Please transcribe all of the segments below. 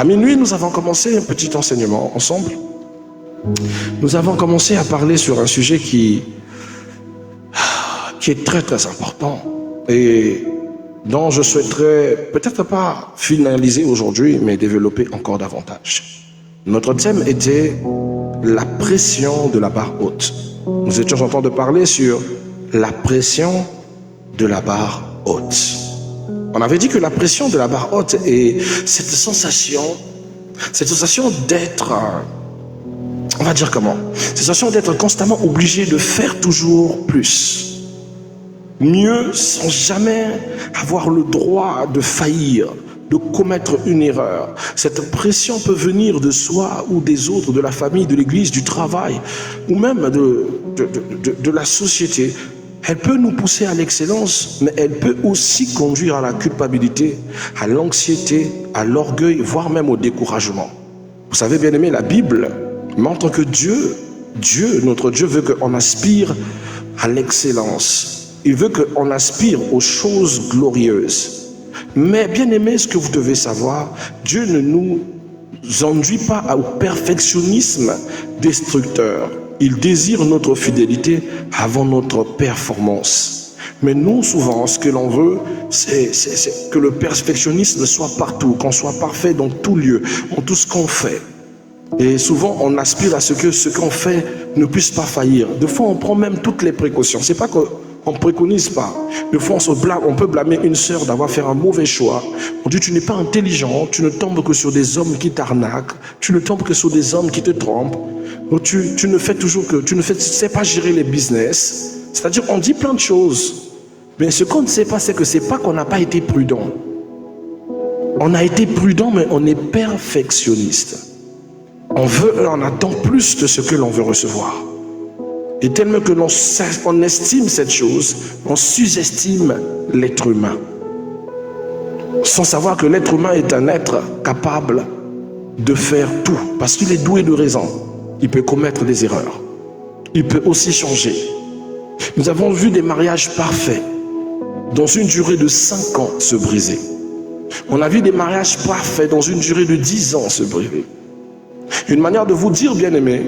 À minuit, nous avons commencé un petit enseignement ensemble. Nous avons commencé à parler sur un sujet qui est très très important et dont je souhaiterais peut-être pas finaliser aujourd'hui, mais développer encore davantage. Notre thème était la pression de la barre haute. Nous étions en train de parler sur la pression de la barre haute. On avait dit que la pression de la barre haute est cette sensation d'être, on va dire comment, cette sensation d'être constamment obligé de faire toujours plus, mieux sans jamais avoir le droit de faillir, de commettre une erreur. Cette pression peut venir de soi ou des autres, de la famille, de l'église, du travail, ou même de la société. Elle peut nous pousser à l'excellence, mais elle peut aussi conduire à la culpabilité, à l'anxiété, à l'orgueil, voire même au découragement. Vous savez, bien aimé, la Bible montre que notre Dieu veut qu'on aspire à l'excellence. Il veut qu'on aspire aux choses glorieuses. Mais bien aimé, ce que vous devez savoir, Dieu ne nous enduit pas au perfectionnisme destructeur. Il désire notre fidélité avant notre performance. Mais nous, souvent, ce que l'on veut, c'est que le perfectionnisme soit partout, qu'on soit parfait dans tout lieu, en tout ce qu'on fait. Et souvent, on aspire à ce que ce qu'on fait ne puisse pas faillir. Des fois, on prend même toutes les précautions. C'est pas qu'on ne préconise pas. Des fois, on peut blâmer une sœur d'avoir fait un mauvais choix. On dit, tu n'es pas intelligent, tu ne tombes que sur des hommes qui t'arnaquent, tu ne tombes que sur des hommes qui te trompent. Donc, tu ne sais pas gérer les business. C'est-à-dire, on dit plein de choses. Mais ce qu'on ne sait pas, c'est que c'est pas qu'on n'a pas été prudent. On a été prudent, mais on est perfectionniste. On attend plus de ce que l'on veut recevoir. Et tellement que l'on estime cette chose, on sous-estime l'être humain. Sans savoir que l'être humain est un être capable de faire tout. Parce qu'il est doué de raison. Il peut commettre des erreurs. Il peut aussi changer. Nous avons vu des mariages parfaits, dans une durée de 5 ans, se briser. On a vu des mariages parfaits, dans une durée de 10 ans, se briser. Une manière de vous dire, bien aimé,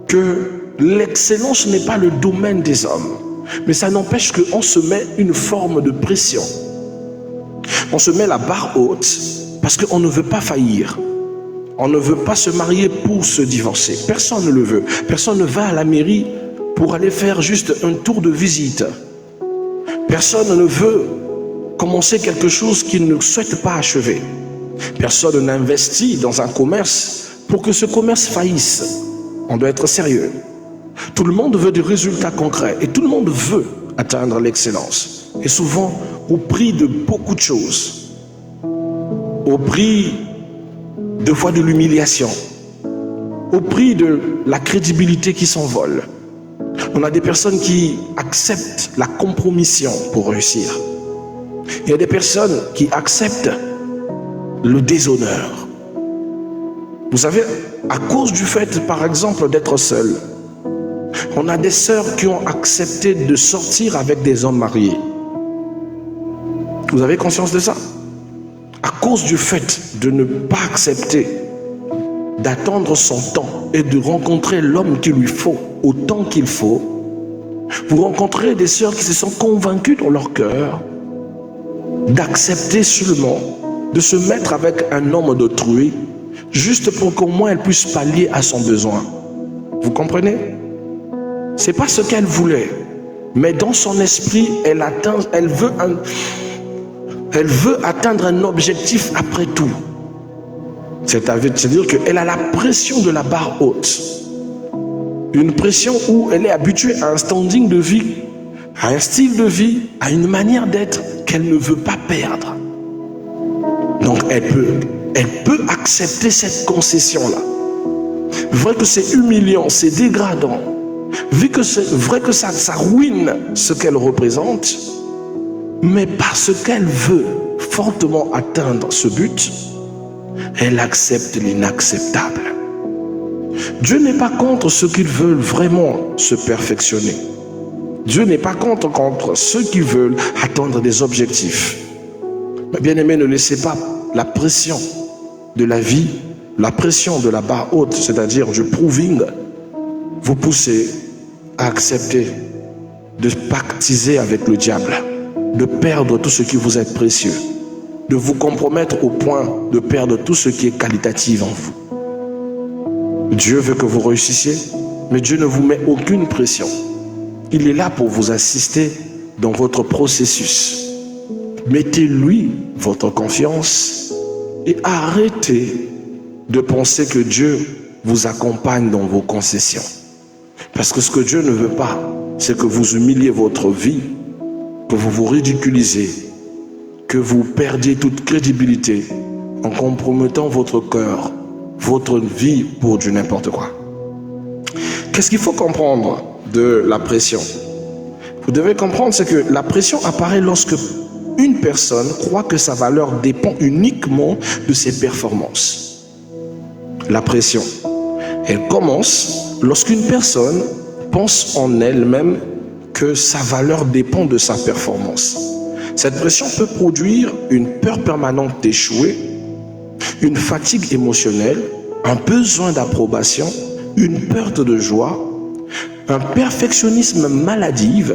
que l'excellence n'est pas le domaine des hommes, mais ça n'empêche qu'on se met une forme de pression. On se met la barre haute parce qu'on ne veut pas faillir. On ne veut pas se marier pour se divorcer. Personne ne le veut. Personne ne va à la mairie pour aller faire juste un tour de visite. Personne ne veut commencer quelque chose qu'il ne souhaite pas achever. Personne n'investit dans un commerce pour que ce commerce faillisse. On doit être sérieux. Tout le monde veut des résultats concrets et tout le monde veut atteindre l'excellence. Et souvent au prix de beaucoup de choses. Au prix de fois de l'humiliation. Au prix de la crédibilité qui s'envole. On a des personnes qui acceptent la compromission pour réussir. Il y a des personnes qui acceptent le déshonneur. Vous savez, à cause du fait, par exemple, d'être seul, on a des sœurs qui ont accepté de sortir avec des hommes mariés. Vous avez conscience de ça? À cause du fait de ne pas accepter d'attendre son temps et de rencontrer l'homme qu'il lui faut au temps qu'il faut, vous rencontrez des sœurs qui se sont convaincues dans leur cœur d'accepter seulement de se mettre avec un homme d'autrui juste pour qu'au moins elle puisse pallier à son besoin. Vous comprenez? C'est pas ce qu'elle voulait, mais dans son esprit, elle veut atteindre un objectif après tout. C'est-à-dire qu'elle a la pression de la barre haute. Une pression où elle est habituée à un standing de vie, à un style de vie, à une manière d'être qu'elle ne veut pas perdre. Donc elle peut accepter cette concession-là. Vrai que c'est humiliant, c'est dégradant. Vu que c'est vrai que ça ruine ce qu'elle représente, mais parce qu'elle veut fortement atteindre ce but, elle accepte l'inacceptable. Dieu n'est pas contre ceux qui veulent vraiment se perfectionner. Dieu n'est pas contre ceux qui veulent atteindre des objectifs. Mais bien aimé, ne laissez pas la pression de la vie, la pression de la barre haute, c'est-à-dire du proving, vous poussez à accepter de pactiser avec le diable, de perdre tout ce qui vous est précieux, de vous compromettre au point de perdre tout ce qui est qualitatif en vous. Dieu veut que vous réussissiez, mais Dieu ne vous met aucune pression. Il est là pour vous assister dans votre processus. Mettez-lui votre confiance et arrêtez de penser que Dieu vous accompagne dans vos concessions. Parce que ce que Dieu ne veut pas, c'est que vous humiliez votre vie, que vous vous ridiculisez, que vous perdiez toute crédibilité en compromettant votre cœur, votre vie pour du n'importe quoi. Qu'est-ce qu'il faut comprendre de la pression? Vous devez comprendre, c'est que la pression apparaît lorsque une personne croit que sa valeur dépend uniquement de ses performances. La pression, elle commence lorsqu'une personne pense en elle-même que sa valeur dépend de sa performance. Cette pression peut produire une peur permanente d'échouer, une fatigue émotionnelle, un besoin d'approbation, une perte de joie, un perfectionnisme maladif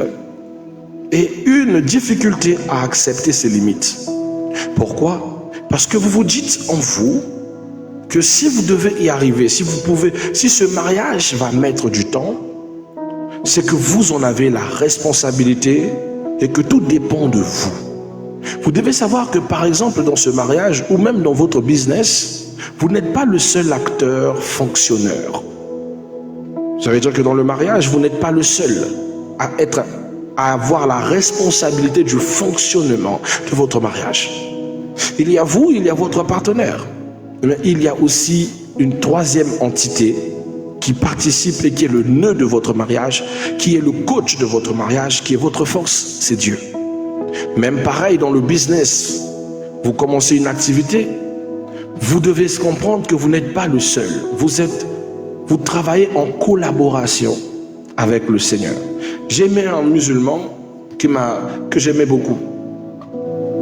et une difficulté à accepter ses limites. Pourquoi? Parce que vous vous dites en vous que si vous devez y arriver, si ce mariage va mettre du temps, c'est que vous en avez la responsabilité et que tout dépend de vous. Vous devez savoir que par exemple dans ce mariage ou même dans votre business, vous n'êtes pas le seul acteur fonctionneur. Ça veut dire que dans le mariage, vous n'êtes pas le seul à avoir la responsabilité du fonctionnement de votre mariage. Il y a vous, il y a votre partenaire. Mais il y a aussi une troisième entité qui participe et qui est le nœud de votre mariage, qui est le coach de votre mariage, qui est votre force, c'est Dieu. Même pareil dans le business, vous commencez une activité, vous devez comprendre que vous n'êtes pas le seul. Vous travaillez en collaboration avec le Seigneur. J'aimais un musulman que j'aimais beaucoup.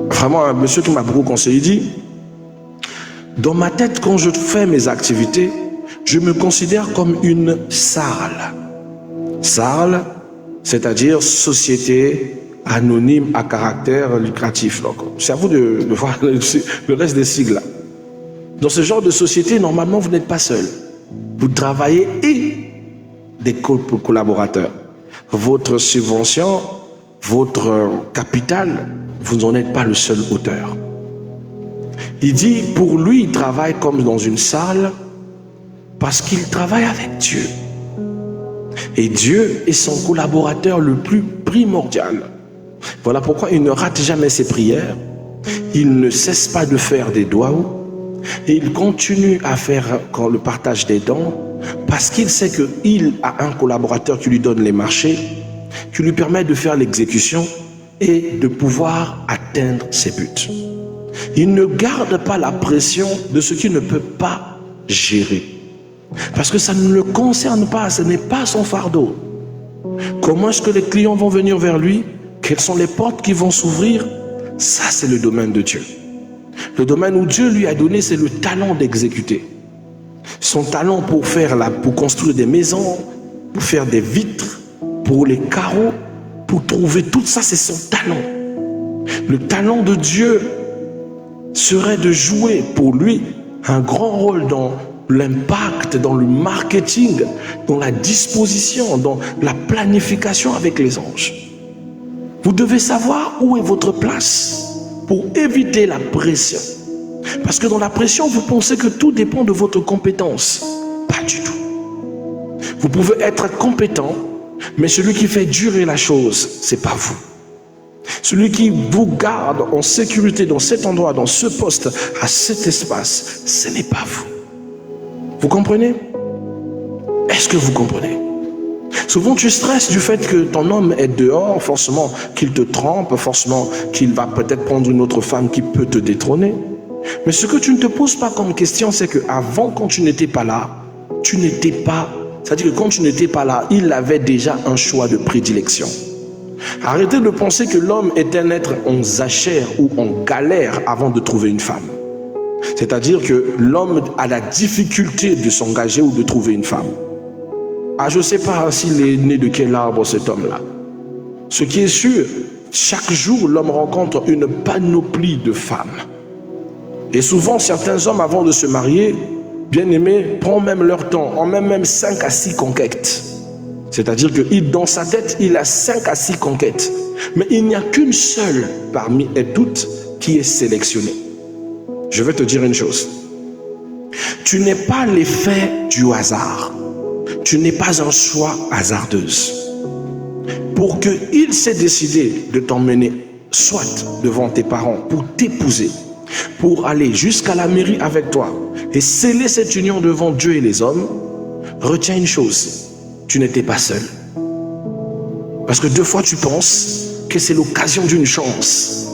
Vraiment un monsieur qui m'a beaucoup conseillé. Il dit, dans ma tête, quand je fais mes activités, je me considère comme une SARL. SARL, c'est-à-dire société anonyme à caractère lucratif. Donc, c'est à vous de voir le reste des sigles. Dans ce genre de société, normalement, vous n'êtes pas seul. Vous travaillez et des collaborateurs. Votre subvention, votre capital, vous n'en êtes pas le seul auteur. Il dit, pour lui, il travaille comme dans une salle parce qu'il travaille avec Dieu. Et Dieu est son collaborateur le plus primordial. Voilà pourquoi il ne rate jamais ses prières. Il ne cesse pas de faire des doigts. Et il continue à faire le partage des dons parce qu'il sait qu'il a un collaborateur qui lui donne les marchés, qui lui permet de faire l'exécution et de pouvoir atteindre ses buts. Il ne garde pas la pression de ce qu'il ne peut pas gérer. Parce que ça ne le concerne pas, ce n'est pas son fardeau. Comment est-ce que les clients vont venir vers lui? Quelles sont les portes qui vont s'ouvrir? Ça, c'est le domaine de Dieu. Le domaine où Dieu lui a donné, c'est le talent d'exécuter. Son talent pour construire des maisons, pour faire des vitres, pour les carreaux, pour trouver tout ça, c'est son talent. Le talent de Dieu serait de jouer pour lui un grand rôle dans l'impact, dans le marketing, dans la disposition, dans la planification avec les anges. Vous devez savoir où est votre place pour éviter la pression. Parce que dans la pression, vous pensez que tout dépend de votre compétence. Pas du tout. Vous pouvez être compétent, mais celui qui fait durer la chose, c'est pas vous. Celui qui vous garde en sécurité dans cet endroit, dans ce poste, à cet espace, ce n'est pas vous. Vous comprenez? Est-ce que vous comprenez? Souvent tu stresses du fait que ton homme est dehors, forcément qu'il te trompe, forcément qu'il va peut-être prendre une autre femme qui peut te détrôner. Mais ce que tu ne te poses pas comme question, c'est que avant, quand tu n'étais pas là, tu n'étais pas... C'est-à-dire que quand tu n'étais pas là, il avait déjà un choix de prédilection. Arrêtez de penser que l'homme est un être en zachère ou en galère avant de trouver une femme. C'est-à-dire que l'homme a la difficulté de s'engager ou de trouver une femme. Ah, je ne sais pas s'il est né de quel arbre cet homme-là. Ce qui est sûr, chaque jour, l'homme rencontre une panoplie de femmes. Et souvent, certains hommes, avant de se marier, bien aimés, prennent même leur temps, ont même 5 à 6 conquêtes. C'est-à-dire que dans sa tête, il a 5 à 6 conquêtes. Mais il n'y a qu'une seule parmi elles toutes qui est sélectionnée. Je vais te dire une chose. Tu n'es pas l'effet du hasard. Tu n'es pas un choix hasardeuse. Pour qu'il s'est décidé de t'emmener soit devant tes parents pour t'épouser, pour aller jusqu'à la mairie avec toi et sceller cette union devant Dieu et les hommes, retiens une chose, tu n'étais pas seul. Parce que 2 fois tu penses que c'est l'occasion d'une chance,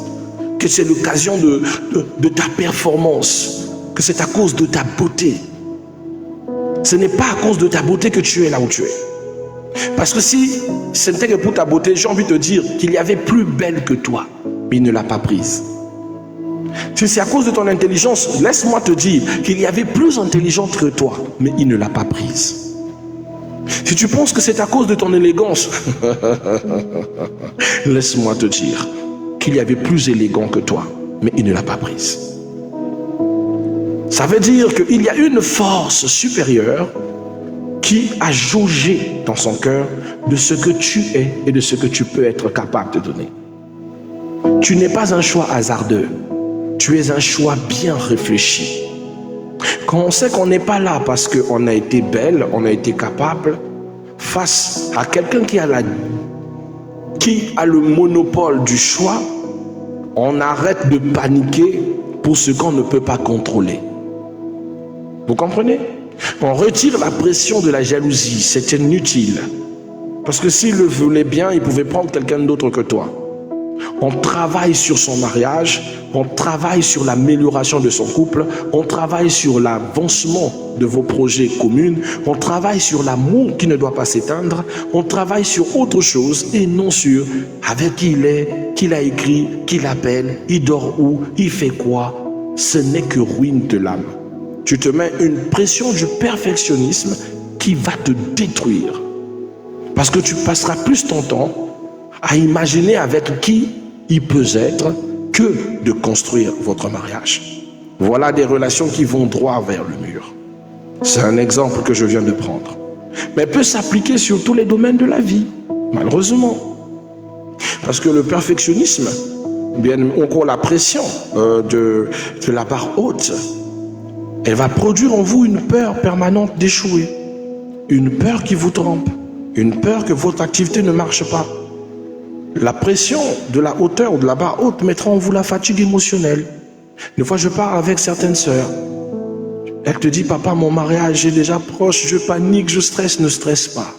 que c'est l'occasion de ta performance, que c'est à cause de ta beauté. Ce n'est pas à cause de ta beauté que tu es là où tu es. Parce que si ce n'était que pour ta beauté, j'ai envie de te dire qu'il y avait plus belle que toi, mais il ne l'a pas prise. Si c'est à cause de ton intelligence, laisse-moi te dire qu'il y avait plus intelligente que toi, mais il ne l'a pas prise. Si tu penses que c'est à cause de ton élégance, laisse-moi te dire qu'il y avait plus élégant que toi, mais il ne l'a pas prise. Ça veut dire qu'il y a une force supérieure qui a jaugé dans son cœur de ce que tu es et de ce que tu peux être capable de donner. Tu n'es pas un choix hasardeux, tu es un choix bien réfléchi. Quand on sait qu'on n'est pas là parce qu'on a été belle, on a été capable, face à quelqu'un qui a le monopole du choix, on arrête de paniquer pour ce qu'on ne peut pas contrôler. Vous comprenez? On retire la pression de la jalousie, c'est inutile. Parce que s'il le voulait bien, il pouvait prendre quelqu'un d'autre que toi. On travaille sur son mariage, on travaille sur l'amélioration de son couple, on travaille sur l'avancement de vos projets communs, on travaille sur l'amour qui ne doit pas s'éteindre, on travaille sur autre chose et non sur avec qui il est, qui l'a écrit, qui l'appelle, il dort où, il fait quoi. Ce n'est que ruine de l'âme. Tu te mets une pression du perfectionnisme qui va te détruire. Parce que tu passeras plus ton temps à imaginer avec qui il peut être que de construire votre mariage. Voilà des relations qui vont droit vers le mur. C'est un exemple que je viens de prendre. Mais peut s'appliquer sur tous les domaines de la vie, malheureusement. Parce que le perfectionnisme, bien, encore la pression de la part haute, elle va produire en vous une peur permanente d'échouer, une peur qui vous trompe, une peur que votre activité ne marche pas. La pression de la hauteur ou de la barre haute mettra en vous la fatigue émotionnelle. Des fois, je parle avec certaines sœurs. Elle te dit, papa, mon mariage est déjà proche, je panique, je stresse, ne stresse pas.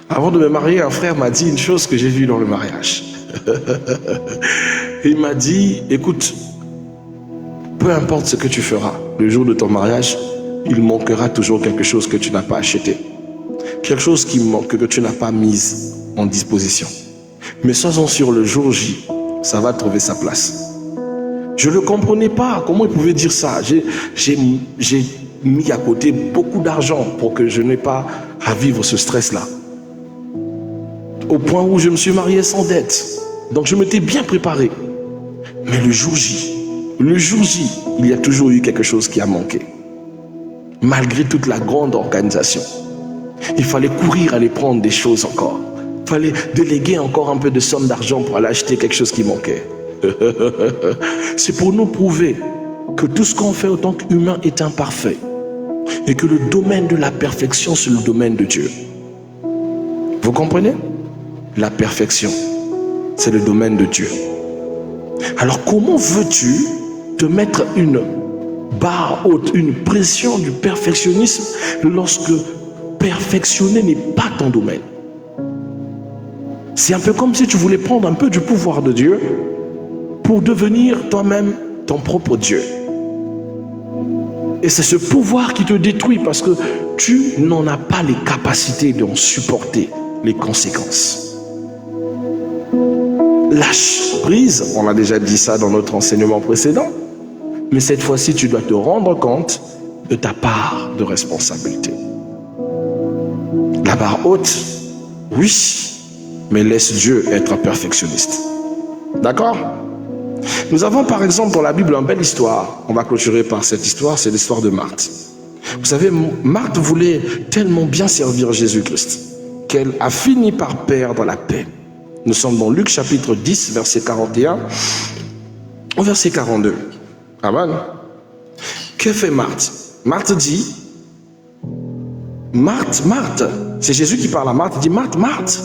Avant de me marier, un frère m'a dit une chose que j'ai vue dans le mariage. Il m'a dit, écoute, peu importe ce que tu feras, le jour de ton mariage, il manquera toujours quelque chose que tu n'as pas acheté. Quelque chose qui manque, que tu n'as pas mis en disposition. Mais sois-en sûr, le jour J, ça va trouver sa place. Je ne comprenais pas comment il pouvait dire ça. J'ai mis à côté beaucoup d'argent pour que je n'ai pas à vivre ce stress-là. Au point où je me suis marié sans dette. Donc je m'étais bien préparé. Mais le jour J, il y a toujours eu quelque chose qui a manqué. Malgré toute la grande organisation. Il fallait courir aller prendre des choses encore. Il fallait déléguer encore un peu de somme d'argent pour aller acheter quelque chose qui manquait. C'est pour nous prouver que tout ce qu'on fait en tant qu'humain est imparfait. Et que le domaine de la perfection, c'est le domaine de Dieu. Vous comprenez? La perfection, c'est le domaine de Dieu. Alors comment veux-tu te mettre une barre haute, une pression du perfectionnisme lorsque perfectionner n'est pas ton domaine? C'est un peu comme si tu voulais prendre un peu du pouvoir de Dieu pour devenir toi-même ton propre Dieu. Et c'est ce pouvoir qui te détruit parce que tu n'en as pas les capacités d'en supporter les conséquences. Lâche prise, on a déjà dit ça dans notre enseignement précédent. Mais cette fois-ci, tu dois te rendre compte de ta part de responsabilité. La barre haute, oui, mais laisse Dieu être perfectionniste. D'accord? Nous avons par exemple dans la Bible une belle histoire. On va clôturer par cette histoire, c'est l'histoire de Marthe. Vous savez, Marthe voulait tellement bien servir Jésus-Christ qu'elle a fini par perdre la paix. Nous sommes dans Luc chapitre 10, verset 41 au verset 42. Amen. Que fait Marthe? Marthe dit, Marthe, c'est Jésus qui parle à Marthe, il dit, Marthe,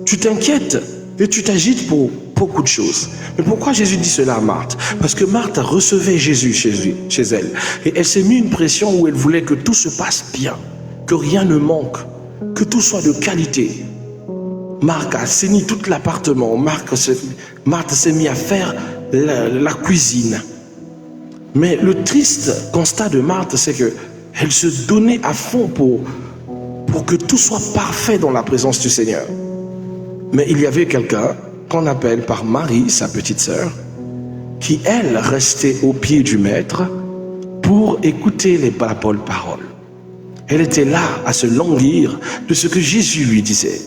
tu t'inquiètes et tu t'agites pour beaucoup de choses. Mais pourquoi Jésus dit cela à Marthe? Parce que Marthe recevait Jésus chez elle. Et elle s'est mis une pression où elle voulait que tout se passe bien, que rien ne manque, que tout soit de qualité. Marthe a assaini tout l'appartement. Marthe s'est mis à faire la cuisine. Mais le triste constat de Marthe, c'est qu'elle se donnait à fond pour que tout soit parfait dans la présence du Seigneur. Mais il y avait quelqu'un qu'on appelle par Marie, sa petite sœur, qui, elle, restait au pied du maître pour écouter les paroles. Elle était là à se languir de ce que Jésus lui disait,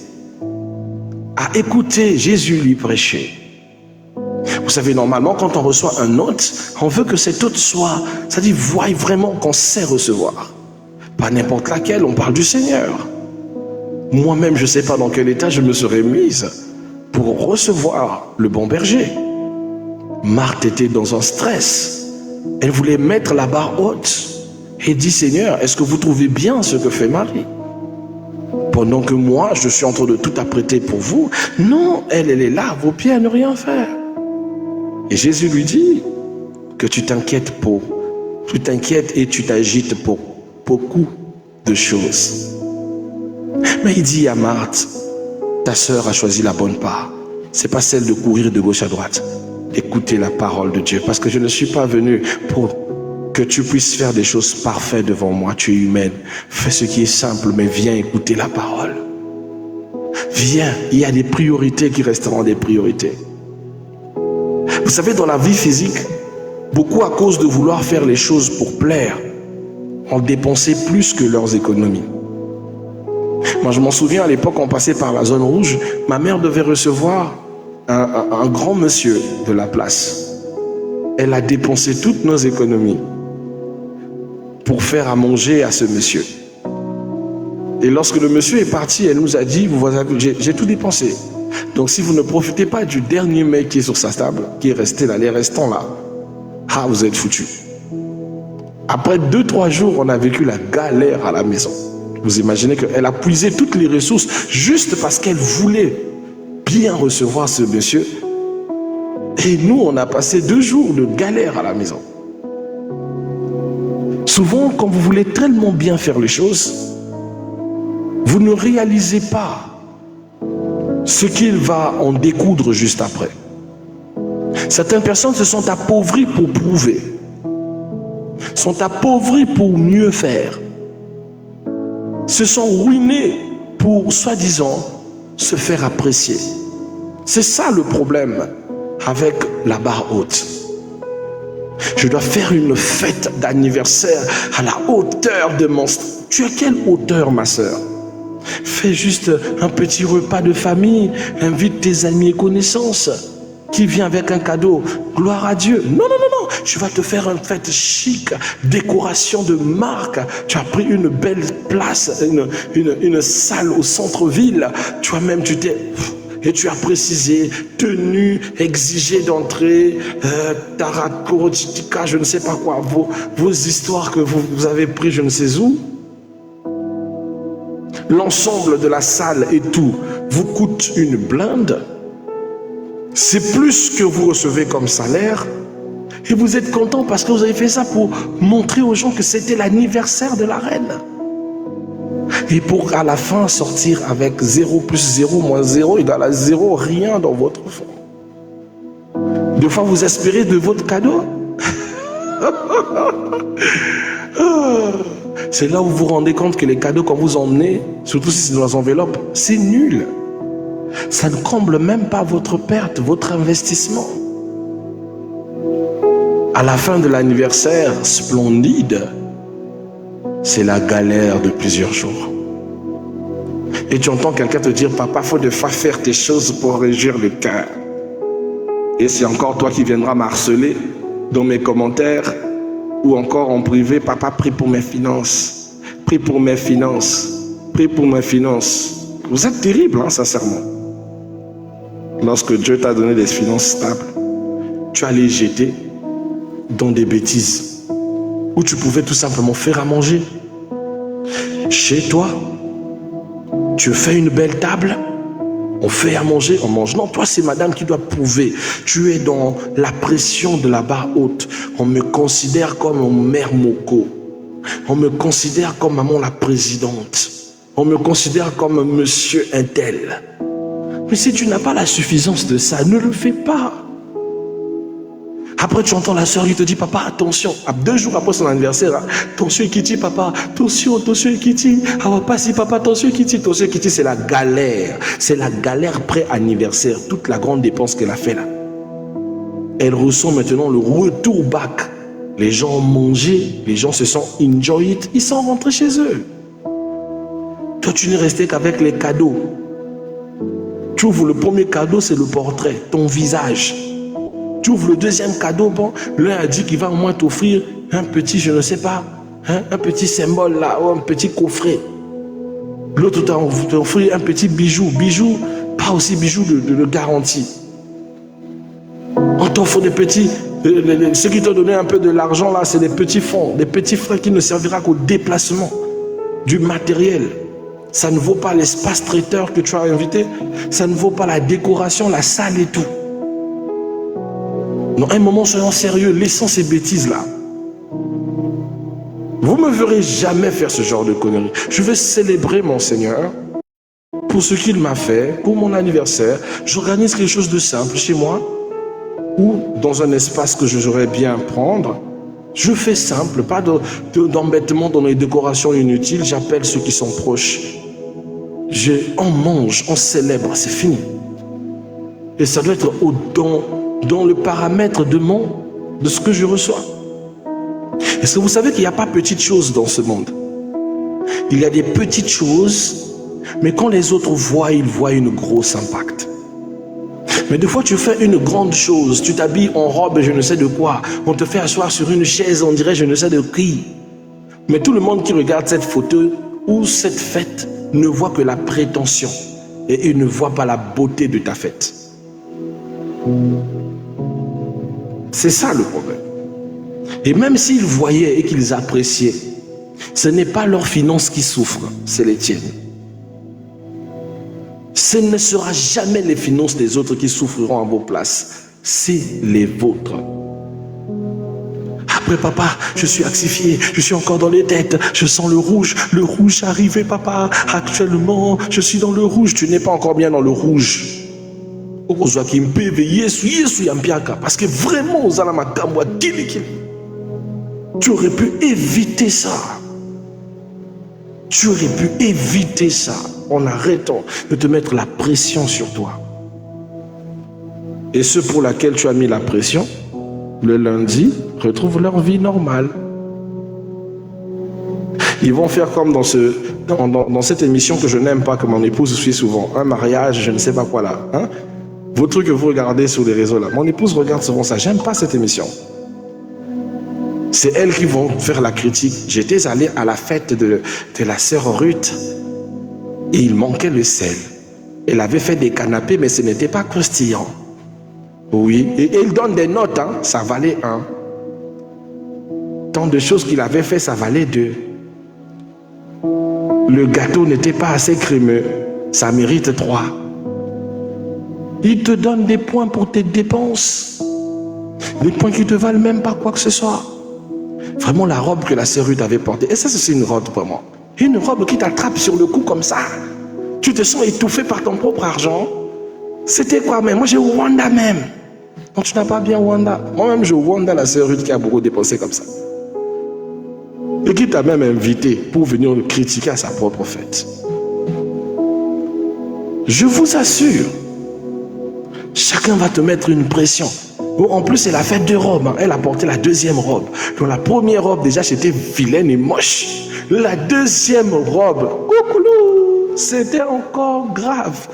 à écouter Jésus lui prêcher. Vous savez, normalement, quand on reçoit un hôte, on veut que cet hôte soit, c'est-à-dire, voie vraiment qu'on sait recevoir. Pas n'importe laquelle, on parle du Seigneur. Moi-même, je ne sais pas dans quel état je me serais mise pour recevoir le bon berger. Marthe était dans un stress. Elle voulait mettre la barre haute et dit, Seigneur, est-ce que vous trouvez bien ce que fait Marie? Pendant que moi, je suis en train de tout apprêter pour vous. Non, elle est là, à vos pieds, à ne rien faire. Et Jésus lui dit que tu t'inquiètes et tu t'agites pour beaucoup de choses. Mais il dit à Marthe, ta sœur a choisi la bonne part. Ce n'est pas celle de courir de gauche à droite. Écoutez la parole de Dieu, parce que je ne suis pas venu pour que tu puisses faire des choses parfaites devant moi. Tu es humaine. Fais ce qui est simple, mais viens écouter la parole. Viens, il y a des priorités qui resteront des priorités. Vous savez, dans la vie physique, beaucoup à cause de vouloir faire les choses pour plaire, ont dépensé plus que leurs économies. Moi, je m'en souviens, à l'époque, on passait par la zone rouge. Ma mère devait recevoir un grand monsieur de la place. Elle a dépensé toutes nos économies pour faire à manger à ce monsieur. Et lorsque le monsieur est parti, elle nous a dit, j'ai tout dépensé. Donc, si vous ne profitez pas du dernier mec qui est sur sa table, qui est resté là, les restants là, vous êtes foutus. Après 2-3 jours, on a vécu la galère à la maison. Vous imaginez qu'elle a puisé toutes les ressources juste parce qu'elle voulait bien recevoir ce monsieur. Et nous, on a passé 2 jours de galère à la maison. Souvent, quand vous voulez tellement bien faire les choses, vous ne réalisez pas ce qu'il va en découdre juste après. Certaines personnes se sont appauvries pour prouver, sont appauvries pour mieux faire, se sont ruinées pour, soi-disant, se faire apprécier. C'est ça le problème avec la barre haute. Je dois faire une fête d'anniversaire à la hauteur de mon... Tu as quelle hauteur, ma sœur? Fais juste un petit repas de famille, invite tes amis et connaissances qui vient avec un cadeau. Gloire à Dieu. Non, tu vas te faire une fête chic, décoration de marque. Tu as pris une belle place, une salle au centre-ville. Et tu as précisé, tenue exigée d'entrée, tarakotika, je ne sais pas quoi, vos histoires que vous avez pris je ne sais où. L'ensemble de la salle et tout vous coûte une blinde. C'est plus que vous recevez comme salaire. Et vous êtes content parce que vous avez fait ça pour montrer aux gens que c'était l'anniversaire de la reine. Et pour à la fin sortir avec 0 plus 0 moins 0 égale à 0, rien dans votre fond. Des fois vous espérez de votre cadeau. C'est là où vous vous rendez compte que les cadeaux qu'on vous emmenez, surtout si c'est dans les enveloppes, c'est nul. Ça ne comble même pas votre perte, votre investissement. À la fin de l'anniversaire splendide, c'est la galère de plusieurs jours. Et tu entends quelqu'un te dire, papa, il faut de fois faire tes choses pour réjouir le cœur. Et c'est encore toi qui viendras m'harceler dans mes commentaires ou encore en privé, papa, prie pour mes finances. Prie pour mes finances. Prie pour mes finances. Vous êtes terrible, hein, sincèrement. Lorsque Dieu t'a donné des finances stables, tu as les jeter dans des bêtises où tu pouvais tout simplement faire à manger. Chez toi, tu fais une belle table, on fait à manger, on mange. Non, toi, c'est madame qui doit prouver. Tu es dans la pression de la barre haute. On me considère comme mère Moko. On me considère comme maman la présidente. On me considère comme monsieur Intel. Mais si tu n'as pas la suffisance de ça, ne le fais pas. Après, tu entends la soeur qui te dit, papa, attention. 2 jours après son anniversaire, hein, attention, Kitty, papa, attention, Kitty. Ah, va pas si, papa, attention, Kitty. Attention, Kitty, c'est la galère. C'est la galère pré-anniversaire. Toute la grande dépense qu'elle a fait là. Elle ressent maintenant le retour back. Les gens ont mangé, les gens se sont enjoy it, ils sont rentrés chez eux. Toi, tu n'es resté qu'avec les cadeaux. Tu ouvres le premier cadeau, c'est le portrait, ton visage. Tu ouvres le deuxième cadeau, bon, l'un a dit qu'il va au moins t'offrir un petit, je ne sais pas, hein, un petit symbole là, ou un petit coffret. L'autre t'a offert un petit bijou, pas aussi bijou de garantie. On t'offre des petits, ceux qui t'ont donné un peu de l'argent là, c'est des petits fonds, des petits frais qui ne servira qu'au déplacement du matériel. Ça ne vaut pas l'espace traiteur que tu as invité, ça ne vaut pas la décoration, la salle et tout. Non, un moment, soyons sérieux, laissons ces bêtises-là. Vous ne me verrez jamais faire ce genre de conneries. Je vais célébrer mon Seigneur pour ce qu'il m'a fait, pour mon anniversaire. J'organise quelque chose de simple chez moi ou dans un espace que je saurais bien prendre. Je fais simple, pas d'embêtement dans les décorations inutiles. J'appelle ceux qui sont proches. On mange, on célèbre, c'est fini. Et ça doit être dans le paramètre de ce que je reçois. Est-ce que vous savez qu'il n'y a pas petites choses dans ce monde? Il y a des petites choses, mais quand les autres voient, ils voient une grosse impact. Mais des fois, tu fais une grande chose, tu t'habilles en robe et je ne sais de quoi, on te fait asseoir sur une chaise, on dirait je ne sais de qui. Mais tout le monde qui regarde cette photo ou cette fête ne voit que la prétention et il ne voit pas la beauté de ta fête. C'est ça le problème. Et même s'ils voyaient et qu'ils appréciaient, ce n'est pas leurs finances qui souffrent, c'est les tiennes. Ce ne sera jamais les finances des autres qui souffriront à vos places, c'est les vôtres. Après, papa, je suis axifié, je suis encore dans les têtes, je sens le rouge arrivé, papa. Actuellement, je suis dans le rouge, tu n'es pas encore bien dans le rouge. Parce que vraiment, tu aurais pu éviter ça. Tu aurais pu éviter ça en arrêtant de te mettre la pression sur toi. Et ceux pour lesquels tu as mis la pression, le lundi, retrouvent leur vie normale. Ils vont faire comme dans cette émission que je n'aime pas, que mon épouse suit souvent. Un mariage, je ne sais pas quoi là. Hein? Vos trucs que vous regardez sur les réseaux là. Mon épouse regarde souvent ça. J'aime pas cette émission. C'est elles qui vont faire la critique. J'étais allé à la fête de la sœur Ruth et il manquait le sel. Elle avait fait des canapés, mais ce n'était pas croustillant. Oui, et il donne des notes, hein. Ça valait 1. Tant de choses qu'il avait fait, ça valait 2. Le gâteau n'était pas assez crémeux, ça mérite 3. Il te donne des points pour tes dépenses. Des points qui ne te valent même pas quoi que ce soit. Vraiment la robe que la sœur Ruth avait portée. Et ça, c'est une robe pour moi. Une robe qui t'attrape sur le cou comme ça. Tu te sens étouffé par ton propre argent. C'était quoi même? Moi, j'ai Wanda même. Non, tu n'as pas bien Wanda. Moi-même, j'ai Wanda, la sœur Ruth qui a beaucoup dépensé comme ça. Et qui t'a même invité pour venir critiquer à sa propre fête. Je vous assure, chacun va te mettre une pression. Bon, en plus, elle a fait 2 robes. Hein. Elle a porté la 2e robe. Donc la première robe, déjà, c'était vilaine et moche. La 2e robe, coucoulou, c'était encore grave.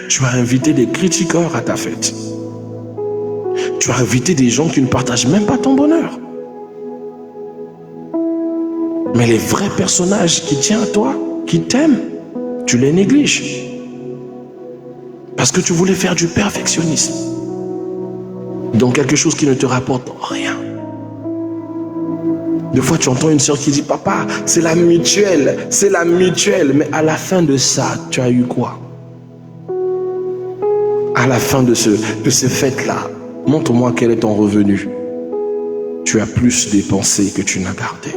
Tu as invité des critiqueurs à ta fête. Tu as invité des gens qui ne partagent même pas ton bonheur. Mais les vrais personnages qui tiennent à toi, qui t'aiment, tu les négliges. Parce que tu voulais faire du perfectionnisme. Donc quelque chose qui ne te rapporte rien. Des fois, tu entends une soeur qui dit, papa, c'est la mutuelle, c'est la mutuelle. Mais à la fin de ça, tu as eu quoi? À la fin de ces fêtes-là, montre-moi quel est ton revenu. Tu as plus dépensé que tu n'as gardé.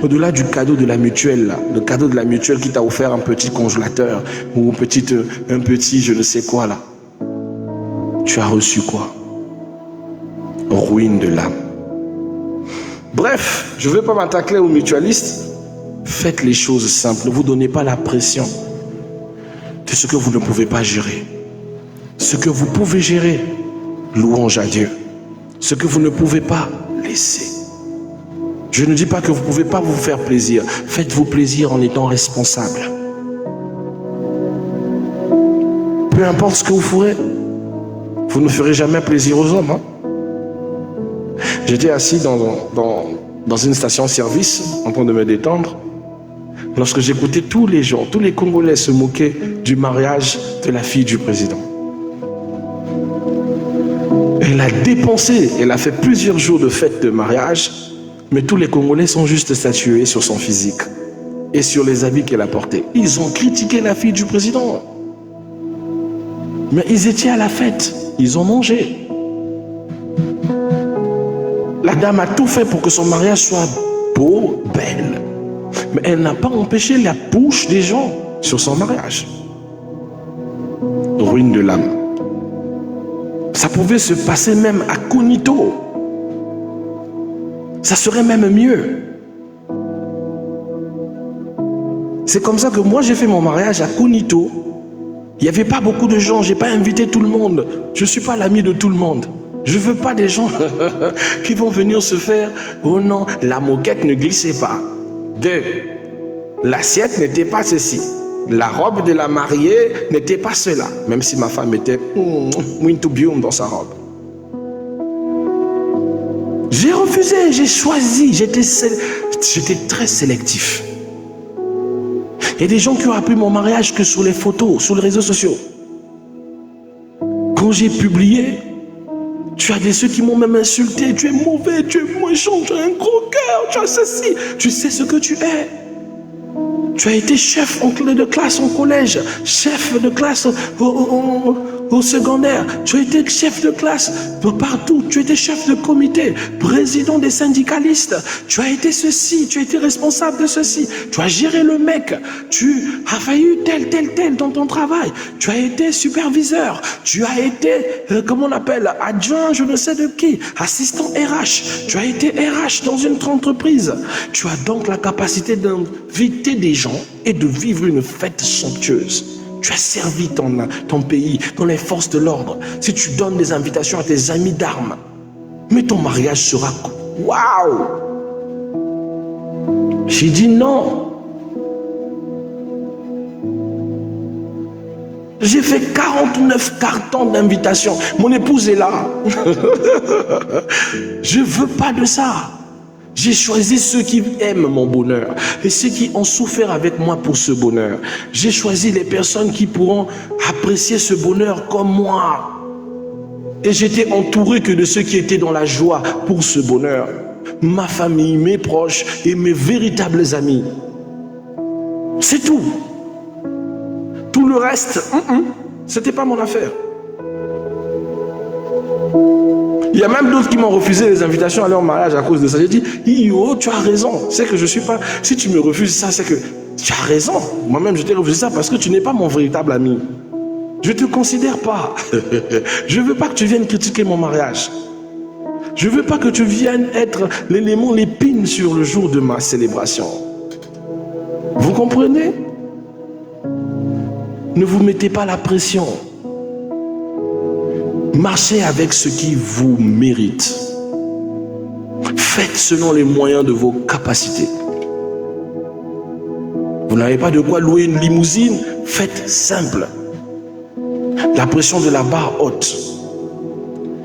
Au-delà du cadeau de la mutuelle, là, le cadeau de la mutuelle qui t'a offert un petit congélateur ou un petit je ne sais quoi là, tu as reçu quoi? Ruine de l'âme. Bref, je ne veux pas m'attaquer aux mutualistes. Faites les choses simples. Ne vous donnez pas la pression de ce que vous ne pouvez pas gérer. Ce que vous pouvez gérer, louange à Dieu. Ce que vous ne pouvez pas, laissez. Je ne dis pas que vous ne pouvez pas vous faire plaisir. Faites-vous plaisir en étant responsable. Peu importe ce que vous ferez, vous ne ferez jamais plaisir aux hommes. Hein? J'étais assis dans une station-service en train de me détendre. Lorsque j'écoutais tous les gens, tous les Congolais se moquaient du mariage de la fille du président. Elle a dépensé, elle a fait plusieurs jours de fête de mariage. Mais tous les Congolais sont juste statués sur son physique et sur les habits qu'elle a portés. Ils ont critiqué la fille du président. Mais ils étaient à la fête. Ils ont mangé. La dame a tout fait pour que son mariage soit beau, belle. Mais elle n'a pas empêché la bouche des gens sur son mariage. Ruine de l'âme. Ça pouvait se passer même à cognito. Ça serait même mieux. C'est comme ça que moi j'ai fait mon mariage à cognito. Il n'y avait pas beaucoup de gens, j'ai pas invité tout le monde. Je ne suis pas l'ami de tout le monde. Je ne veux pas des gens qui vont venir se faire, oh non, la moquette ne glissait pas. 2, l'assiette n'était pas ceci. La robe de la mariée n'était pas cela. Même si ma femme était dans sa robe. J'ai refusé, j'ai choisi, j'étais très sélectif. Il y a des gens qui ont appris mon mariage que sur les photos, sur les réseaux sociaux. Quand j'ai publié, tu as ceux qui m'ont même insulté. Tu es mauvais, tu es méchant, tu as un gros cœur, tu as ceci. Tu sais ce que tu es. Tu as été chef de classe au collège, chef de classe au secondaire. Tu as été chef de classe partout. Tu as été chef de comité, président des syndicalistes. Tu as été ceci, tu as été responsable de ceci. Tu as géré le mec. Tu as failli tel dans ton travail. Tu as été superviseur. Tu as été, comment on appelle, adjoint je ne sais de qui, assistant RH. Tu as été RH dans une entreprise. Tu as donc la capacité d'inviter des gens et de vivre une fête somptueuse. Tu as servi ton pays dans les forces de l'ordre. Si tu donnes des invitations à tes amis d'armes, mais ton mariage sera waouh. J'ai dit non. J'ai fait 49 cartons d'invitation. Mon épouse est là. Je ne veux pas de ça. J'ai choisi ceux qui aiment mon bonheur et ceux qui ont souffert avec moi pour ce bonheur. J'ai choisi les personnes qui pourront apprécier ce bonheur comme moi. Et j'étais entouré que de ceux qui étaient dans la joie pour ce bonheur. Ma famille, mes proches et mes véritables amis. C'est tout. Tout le reste, c'était pas mon affaire. Il y a même d'autres qui m'ont refusé les invitations à leur mariage à cause de ça. J'ai dit, Yo, tu as raison. C'est que je suis pas. Si tu me refuses ça, c'est que tu as raison. Moi-même, je t'ai refusé ça parce que tu n'es pas mon véritable ami. Je ne te considère pas. Je ne veux pas que tu viennes critiquer mon mariage. Je ne veux pas que tu viennes être l'élément, l'épine sur le jour de ma célébration. Vous comprenez? Ne vous mettez pas la pression. Marchez avec ce qui vous mérite. Faites selon les moyens de vos capacités. Vous n'avez pas de quoi louer une limousine, faites simple. La pression de la barre haute.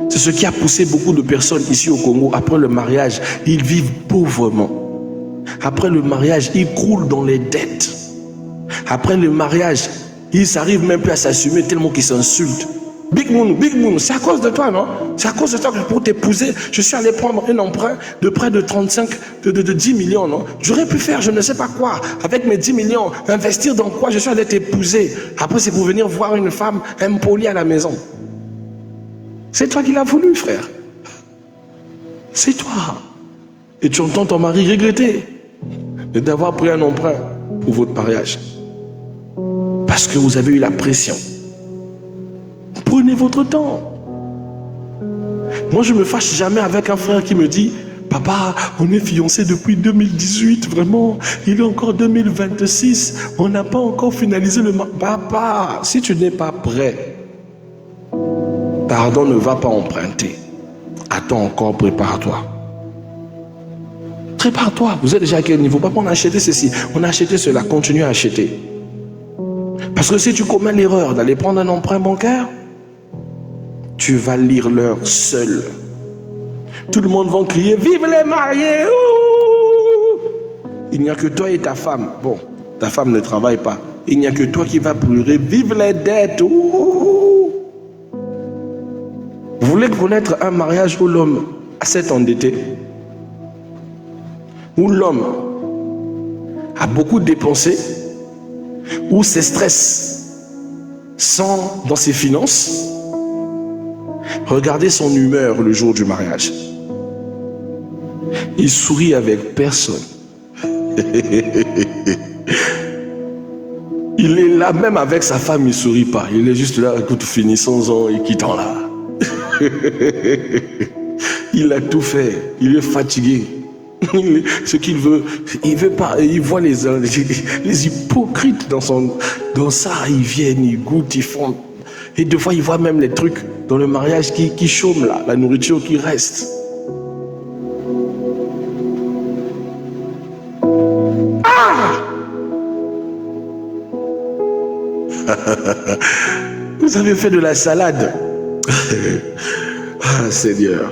C'est ce qui a poussé beaucoup de personnes ici au Congo. Après le mariage, ils vivent pauvrement. Après le mariage, ils croulent dans les dettes. Après le mariage, ils n'arrivent même plus à s'assumer tellement qu'ils s'insultent. Big Moon, c'est à cause de toi, non? C'est à cause de toi que pour t'épouser, je suis allé prendre un emprunt de près de 10 millions, non? J'aurais pu faire je ne sais pas quoi, avec mes 10 millions, investir dans quoi je suis allé t'épouser. Après, c'est pour venir voir une femme impolie à la maison. C'est toi qui l'as voulu, frère. C'est toi. Et tu entends ton mari regretter d'avoir pris un emprunt pour votre mariage. Parce que vous avez eu la pression. Prenez votre temps. Moi, je ne me fâche jamais avec un frère qui me dit « Papa, on est fiancés depuis 2018, vraiment. Il est encore 2026. On n'a pas encore finalisé le mariage. » Papa, si tu n'es pas prêt, pardon, ne va pas emprunter. Attends encore, prépare-toi. Prépare-toi. Vous êtes déjà à quel niveau? Papa, on a acheté ceci, on a acheté cela. Continue à acheter. Parce que si tu commets l'erreur d'aller prendre un emprunt bancaire, tu vas lire l'heure seul. Tout le monde va crier « Vive les mariés !» Il n'y a que toi et ta femme. Bon, ta femme ne travaille pas. Il n'y a que toi qui vas pleurer « Vive les dettes !» Vous voulez connaître un mariage où l'homme s'est endetté? Où l'homme a beaucoup dépensé? Où ses stress sont dans ses finances? Regardez son humeur le jour du mariage. Il sourit avec personne. Il est là, même avec sa femme, il ne sourit pas. Il est juste là, écoute, finissons-en et quittons là. Il a tout fait. Il est fatigué. Ce qu'il veut, il veut pas. Il voit les hypocrites dans ça. Ils viennent, ils goûtent, ils font. Et des fois, il voit même les trucs dans le mariage qui chôment là, la nourriture qui reste. Ah! Vous avez fait de la salade. Ah, Seigneur.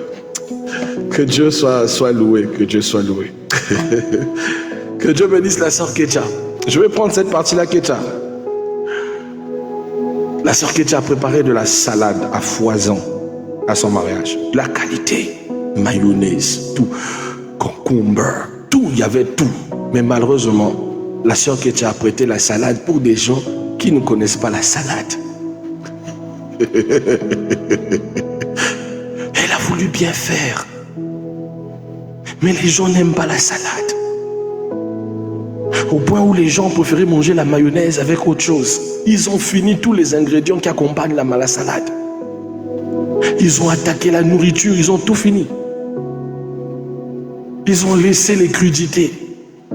Que Dieu soit loué, que Dieu soit loué. Que Dieu bénisse la sœur Ketia. Je vais prendre cette partie-là, Ketia. La sœur Ketia a préparé de la salade à foison à son mariage. La qualité, mayonnaise, tout, concombre, tout, il y avait tout. Mais malheureusement, la sœur Ketia a prêté la salade pour des gens qui ne connaissent pas la salade. Elle a voulu bien faire. Mais les gens n'aiment pas la salade. Au point où les gens préféraient manger la mayonnaise avec autre chose. Ils ont fini tous les ingrédients qui accompagnent la salade. Ils ont attaqué la nourriture, ils ont tout fini. Ils ont laissé les crudités.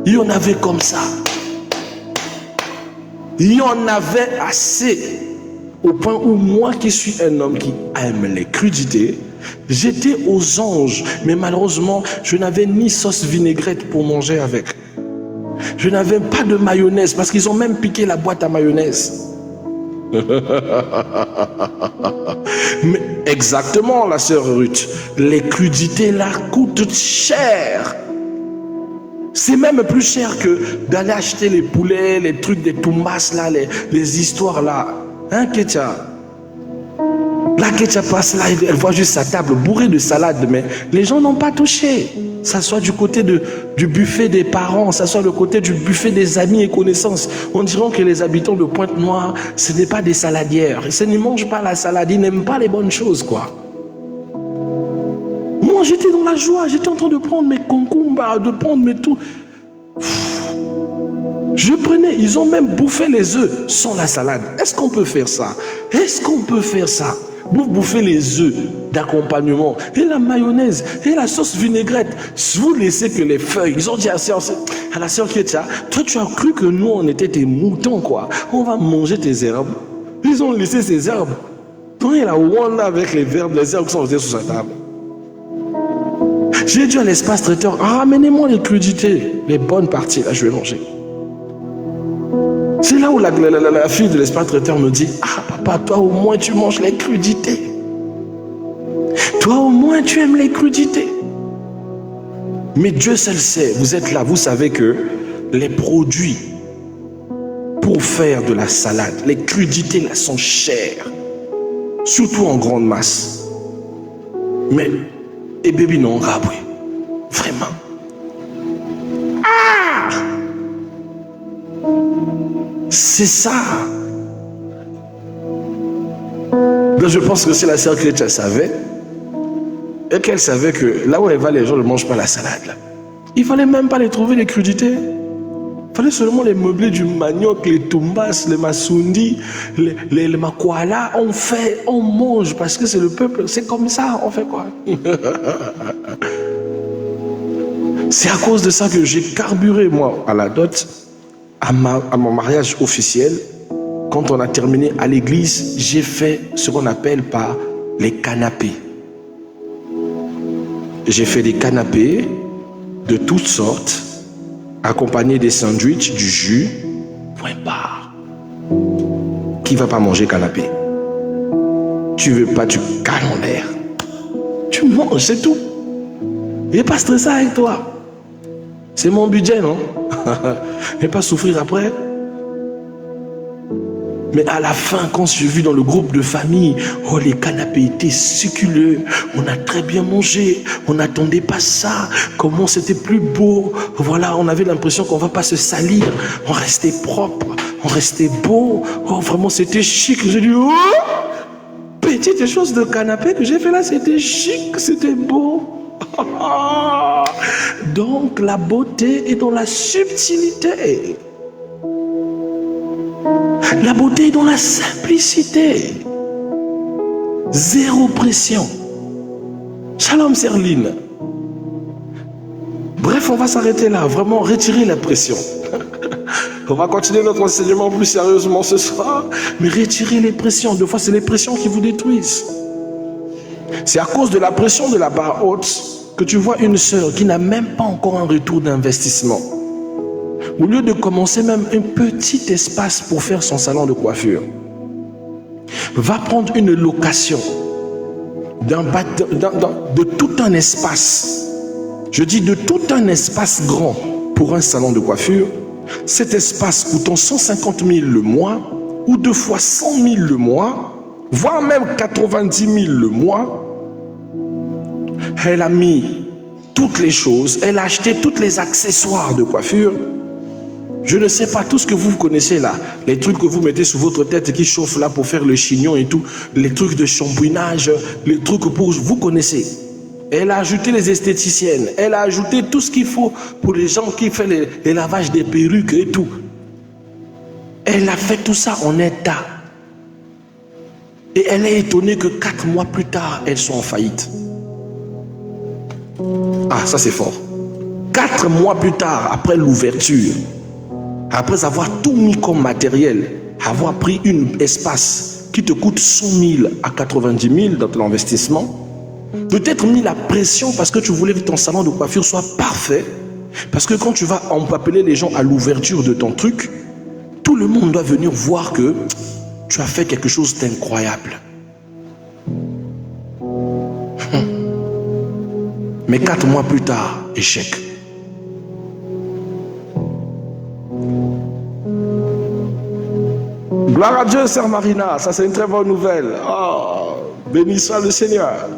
Il y en avait comme ça. Il y en avait assez. Au point où moi qui suis un homme qui aime les crudités, j'étais aux anges. Mais malheureusement, je n'avais ni sauce vinaigrette pour manger avec. Je n'avais pas de mayonnaise parce qu'ils ont même piqué la boîte à mayonnaise. Mais exactement, la sœur Ruth, les crudités là coûtent cher. C'est même plus cher que d'aller acheter les poulets, les trucs des toumbas là, les histoires là. Hein, Ketia? La Ketia passe là, elle voit juste sa table bourrée de salade, mais les gens n'ont pas touché. Ça soit du côté du buffet des parents, ça soit le côté du buffet des amis et connaissances. On dirait que les habitants de Pointe-Noire, ce n'est pas des saladières. Ils ne mangent pas la salade, ils n'aiment pas les bonnes choses, quoi. Moi, j'étais dans la joie, j'étais en train de prendre mes concombres, de prendre mes tout. Je prenais, ils ont même bouffé les œufs sans la salade. Est-ce qu'on peut faire ça? Est-ce qu'on peut faire ça? Vous bouffez les œufs d'accompagnement et la mayonnaise et la sauce vinaigrette. Vous laissez que les feuilles. Ils ont dit à la sœur Ketia, toi tu as cru que nous on était tes moutons quoi. On va manger tes herbes. Ils ont laissé ces herbes. Quand il a Wanda avec les verbes, les herbes qui sont sur sa table. J'ai dit à l'espace traiteur, ramenez-moi les crudités, les bonnes parties, là je vais manger. C'est là où la fille de l'espace traiteur me dit, ah papa, toi au moins tu manges les crudités. Toi au moins tu aimes les crudités. Mais Dieu seul sait, vous êtes là, vous savez que les produits pour faire de la salade, les crudités là sont chères. Surtout en grande masse. Mais, et bébé non, oui. Vraiment. Ah! C'est ça. Donc je pense que si la sœur chrétienne savait, et qu'elle savait que là où elle va, les gens ne mangent pas la salade. Là. Il ne fallait même pas les trouver, les crudités. Il fallait seulement les meubler du manioc, les tumbas, les masundi, les makwala. On fait, on mange parce que c'est le peuple. C'est comme ça, on fait quoi? C'est à cause de ça que j'ai carburé, moi, à la dot, à mon mariage officiel. Quand on a terminé à l'église, j'ai fait ce qu'on appelle par les canapés. J'ai fait des canapés de toutes sortes, accompagnés des sandwichs, du jus, point barre. Qui va pas manger canapé? Tu veux pas, tu cales en l'air. Tu manges, c'est tout. Il n'est pas stressé avec toi. C'est mon budget, non? Il n'est pas souffrir après. Mais à la fin, quand je suis vu dans le groupe de famille, oh, les canapés étaient succuleux, on a très bien mangé, on n'attendait pas ça, comment c'était plus beau, voilà, on avait l'impression qu'on ne va pas se salir, on restait propre, on restait beau, oh, vraiment c'était chic. J'ai dit, oh, petite chose de canapé que j'ai fait là, c'était chic, c'était beau. Donc la beauté est dans la subtilité. La beauté est dans la simplicité. Zéro pression. Shalom Serline. Bref, on va s'arrêter là. Vraiment, retirer la pression. On va continuer notre enseignement plus sérieusement ce soir. Mais retirer les pressions. Des fois, c'est les pressions qui vous détruisent. C'est à cause de la pression de la barre haute que tu vois une sœur qui n'a même pas encore un retour d'investissement. Au lieu de commencer même un petit espace pour faire son salon de coiffure, va prendre une location de tout un espace. Je dis de tout un espace grand pour un salon de coiffure. Cet espace coûtant 150 000 le mois, ou 2 fois 100 000 le mois, voire même 90 000 le mois. Elle a mis toutes les choses, elle a acheté tous les accessoires de coiffure. Je ne sais pas, tout ce que vous connaissez là, les trucs que vous mettez sur votre tête qui chauffent là pour faire le chignon et tout, les trucs de shampouinage, les trucs pour vous connaissez. Elle a ajouté les esthéticiennes, elle a ajouté tout ce qu'il faut pour les gens qui font les lavages des perruques et tout. Elle a fait tout ça en état. Et elle est étonnée que 4 mois plus tard, elles sont en faillite. Ah, ça c'est fort. 4 mois plus tard, après l'ouverture, après avoir tout mis comme matériel, avoir pris un espace qui te coûte 100 000 à 90 000 dans ton investissement, peut-être mis la pression parce que tu voulais que ton salon de coiffure soit parfait, parce que quand tu vas appeler les gens à l'ouverture de ton truc, tout le monde doit venir voir que tu as fait quelque chose d'incroyable. Mais 4 mois plus tard, échec. Gloire à Dieu, sœur Marina, ça c'est une très bonne nouvelle. Oh, béni soit le Seigneur.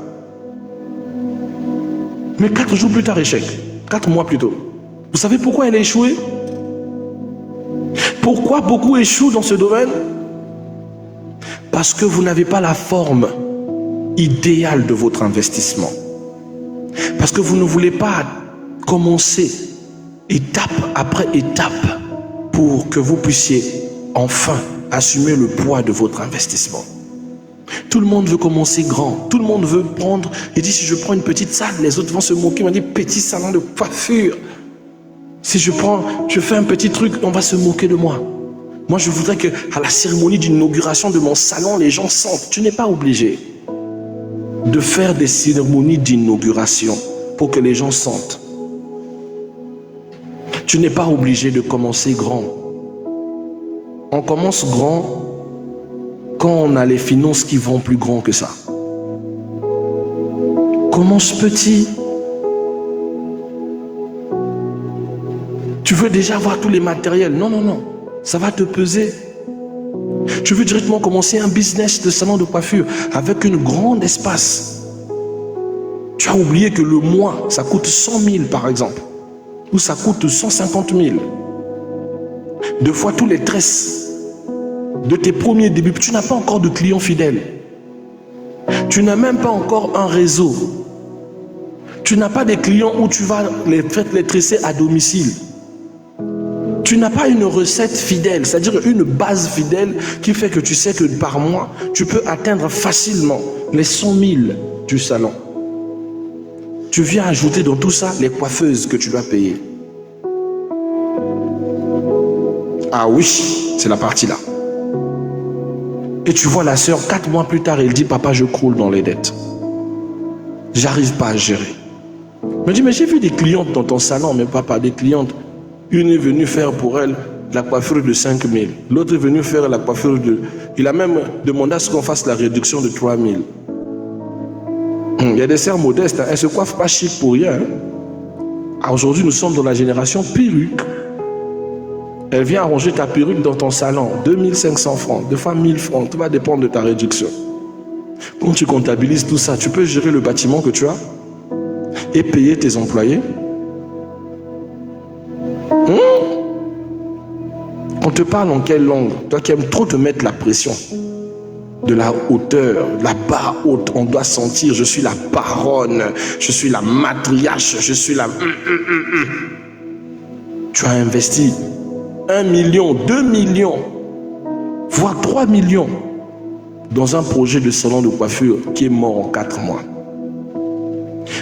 Mais 4 jours plus tard, échec. 4 mois plus tôt. Vous savez pourquoi elle a échoué? Pourquoi beaucoup échouent dans ce domaine? Parce que vous n'avez pas la forme idéale de votre investissement. Parce que vous ne voulez pas commencer étape après étape pour que vous puissiez enfin assumer le poids de votre investissement. Tout le monde veut commencer grand. Tout le monde veut prendre. Il dit, si je prends une petite salle, les autres vont se moquer. On dit, petit salon de coiffure. Si je fais un petit truc, on va se moquer de moi. Moi, je voudrais qu'à la cérémonie d'inauguration de mon salon, les gens sentent. Tu n'es pas obligé de faire des cérémonies d'inauguration pour que les gens sentent. Tu n'es pas obligé de commencer grand. On commence grand quand on a les finances qui vont plus grand que ça. Commence petit. Tu veux déjà avoir tous les matériels. Non, non, non. Ça va te peser. Tu veux directement commencer un business de salon de coiffure avec un grand espace. Tu as oublié que le mois, ça coûte 100 000 par exemple. Ou ça coûte 150 000. Deux fois tous les tresses de tes premiers débuts. Tu n'as pas encore de clients fidèles. Tu n'as même pas encore un réseau. Tu n'as pas des clients où tu vas les tresser à domicile. Tu n'as pas une recette fidèle, c'est-à-dire une base fidèle qui fait que tu sais que par mois, tu peux atteindre facilement les 100 000 du salon. Tu viens ajouter dans tout ça les coiffeuses que tu dois payer. Ah oui, c'est la partie là. Et tu vois la sœur, 4 mois plus tard, elle dit, papa, je croule dans les dettes. J'arrive pas à gérer. Elle me dit, mais j'ai vu des clientes dans ton salon, mais papa, des clientes. Une est venue faire pour elle la coiffure de 5 000. L'autre est venue faire la coiffure de... Il a même demandé à ce qu'on fasse la réduction de 3 000. Il y a des sœurs modestes, elles ne se coiffent pas chic pour rien. Aujourd'hui, nous sommes dans la génération perruque. Elle vient arranger ta perruque dans ton salon. 2500 francs, deux fois 1000 francs. Tout va dépendre de ta réduction. Quand tu comptabilises tout ça, tu peux gérer le bâtiment que tu as et payer tes employés. On te parle en quelle langue? Toi qui aimes trop te mettre la pression. De la hauteur, la barre haute, on doit sentir, je suis la baronne, je suis la matriarche, je suis la... Tu as investi 1 million, 2 millions, voire 3 millions dans un projet de salon de coiffure qui est mort en 4 mois.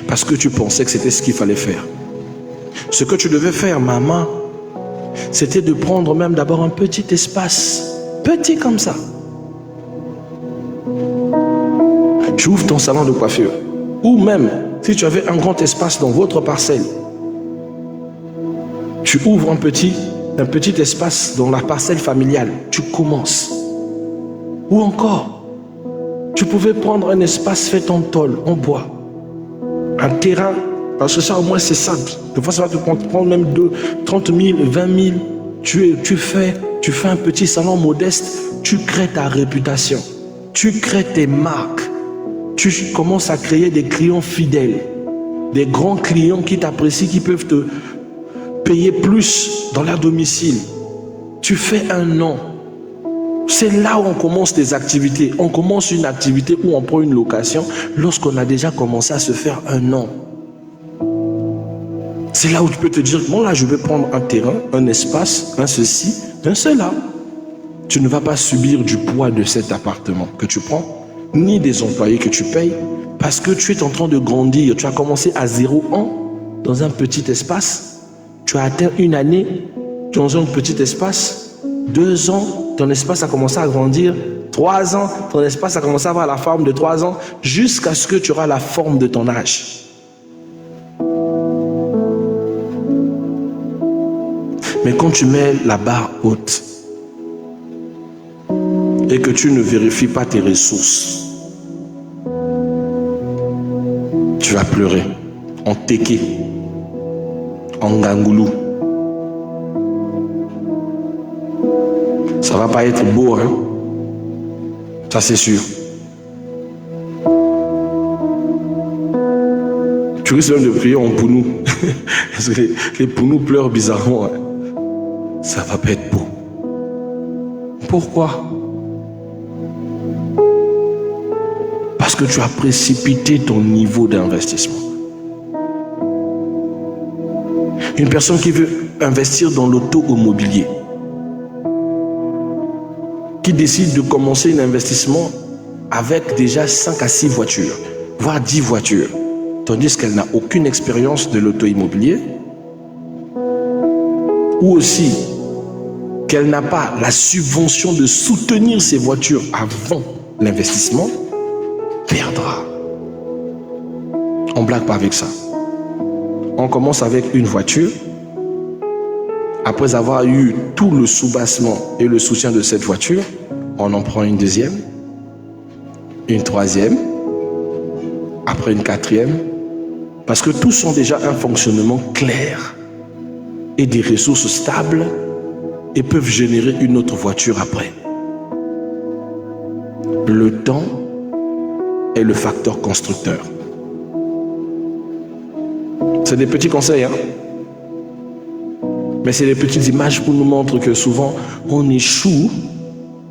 Parce que tu pensais que c'était ce qu'il fallait faire. Ce que tu devais faire, maman, c'était de prendre même d'abord un petit espace, petit comme ça. Tu ouvres ton salon de coiffure. Ou même, si tu avais un grand espace dans votre parcelle, tu ouvres un petit espace dans la parcelle familiale. Tu commences. Ou encore, tu pouvais prendre un espace fait en tôle, en bois. Un terrain, parce que ça au moins c'est simple. Des fois ça va te prendre même 30 000, 20 000. Tu fais un petit salon modeste, tu crées ta réputation. Tu crées tes marques. Tu commences à créer des clients fidèles. Des grands clients qui t'apprécient, qui peuvent te payer plus dans leur domicile. Tu fais un nom. C'est là où on commence des activités. On commence une activité où on prend une location lorsqu'on a déjà commencé à se faire un nom. C'est là où tu peux te dire, bon là je vais prendre un terrain, un espace, un ceci, un cela. Tu ne vas pas subir du poids de cet appartement que tu prends, ni des employés que tu payes, parce que tu es en train de grandir. Tu as commencé à 0 ans dans un petit espace. Tu as atteint une année dans un petit espace. 2 ans, ton espace a commencé à grandir. 3 ans, ton espace a commencé à avoir la forme de 3 ans, jusqu'à ce que tu auras la forme de ton âge. Mais quand tu mets la barre haute et que tu ne vérifies pas tes ressources, tu vas pleurer en téké, en gangoulou. Ça va pas être beau, hein? Ça c'est sûr. Tu risques même de prier en pounou. Parce que les pounous pleurent bizarrement, hein? Ça va pas être beau. Pourquoi? Parce que tu as précipité ton niveau d'investissement. Une personne qui veut investir dans l'auto-immobilier, qui décide de commencer un investissement avec déjà 5 à 6 voitures, voire 10 voitures, tandis qu'elle n'a aucune expérience de l'auto-immobilier, ou aussi qu'elle n'a pas la subvention de soutenir ses voitures avant l'investissement, perdra. On ne blague pas avec ça. On commence avec une voiture. Après avoir eu tout le soubassement et le soutien de cette voiture, on en prend une deuxième, une troisième, après une quatrième, parce que tous ont déjà un fonctionnement clair et des ressources stables et peuvent générer une autre voiture après. Le temps est le facteur constructeur. C'est des petits conseils, hein? Mais c'est des petites images pour nous montrer que souvent on échoue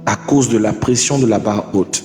à cause de la pression de la barre haute.